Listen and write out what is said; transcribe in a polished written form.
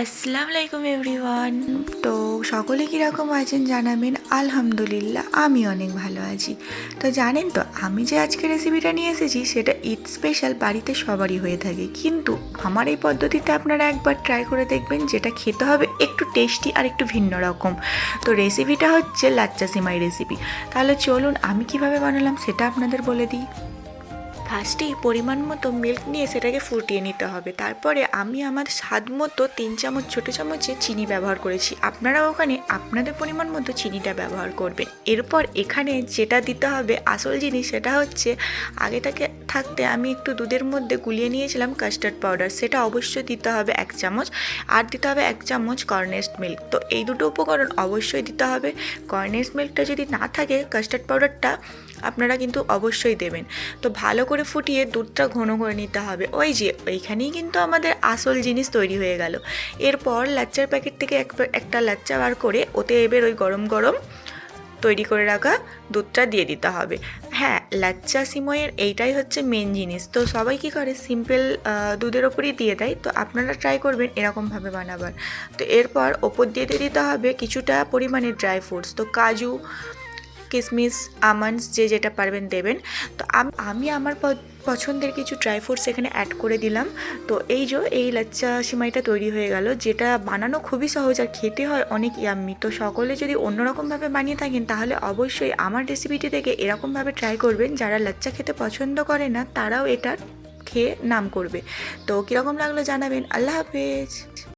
আসসালামু আলাইকুম এভরিওয়ান। তো সকলে কীরকম আছেন জানাবেন। আলহামদুলিল্লাহ আমি অনেক ভালো আছি। তো জানেন তো আমি যে আজকে রেসিপিটা নিয়ে এসেছি সেটা ঈদ স্পেশাল, বাড়িতে সবারই হয়ে থাকে, কিন্তু আমার এই পদ্ধতিতে আপনারা একবার ট্রাই করে দেখবেন, যেটা খেতে হবে একটু টেস্টি আর একটু ভিন্ন রকম। তো রেসিপিটা হচ্ছে লাচ্চা সিমাই রেসিপি। তাহলে চলুন আমি কিভাবে বানালাম সেটা আপনাদের বলে দিই। ফার্স্টেই পরিমাণ মতো মিল্ক নিয়ে সেটাকে ফুটিয়ে নিতে হবে। তারপরে আমি আমার স্বাদ মতো 3 চামচ ছোটো চামচে চিনি ব্যবহার করেছি, আপনারা ওখানে আপনাদের পরিমাণ মতো চিনিটা ব্যবহার করবেন। এরপর এখানে যেটা দিতে হবে আসল জিনিস, সেটা হচ্ছে আগে থেকে থাকতে আমি একটু দুধের মধ্যে গুলিয়ে নিয়েছিলাম কাস্টার্ড পাউডার, সেটা অবশ্যই দিতে হবে 1 চামচ। আর দিতে হবে 1 চামচ কর্নেস্ট মিল্ক। তো এই দুটো উপকরণ অবশ্যই দিতে হবে। কর্নেস্ট মিল্কটা যদি না থাকে, কাস্টার্ড পাউডারটা আপনারা কিন্তু অবশ্যই দেবেন। তো ভালো করে ফুটিয়ে দুধটা ঘন করে নিতে হবে। ওই যে ওইখানেই কিন্তু আমাদের আসল জিনিস তৈরি হয়ে গেল। এরপর লাচ্চার প্যাকেট থেকে একটা লাচ্চা বার করে ওতে এবার ওই গরম গরম তৈরি করে রাখা দুধটা দিয়ে দিতে হবে। হ্যাঁ, লাচ্চা সিমইয়ের এইটাই হচ্ছে মেন জিনিস। তো সবাই কী করে, সিম্পল দুধের ওপরই দিয়ে দেয়। তো আপনারা ট্রাই করবেন এরকমভাবে বানাবার। তো এরপর ওপর দিয়ে দিতে হবে কিছুটা পরিমাণে ড্রাই ফ্রুটস। তো কাজু, কিশমিশ, আমন্ডস যে যেটা পারবেন দেবেন। তো আমি আমার পছন্দের কিছু ড্রাই ফ্রুটস এখানে অ্যাড করে দিলাম। তো এই লাচ্চা সিমাইটা তৈরি হয়ে গেল, যেটা বানানো খুবই সহজ আর খেতে হয় অনেক ইয়াম্মি। তো সকলে যদি অন্যরকমভাবে বানিয়ে থাকেন তাহলে অবশ্যই আমার রেসিপিটি থেকে এরকমভাবে ট্রাই করবেন। যারা লাচ্চা খেতে পছন্দ করে না তারাও এটা খেয়ে নাম করবে। তো কীরকম লাগলো জানাবেন। আল্লাহ হাফেজ।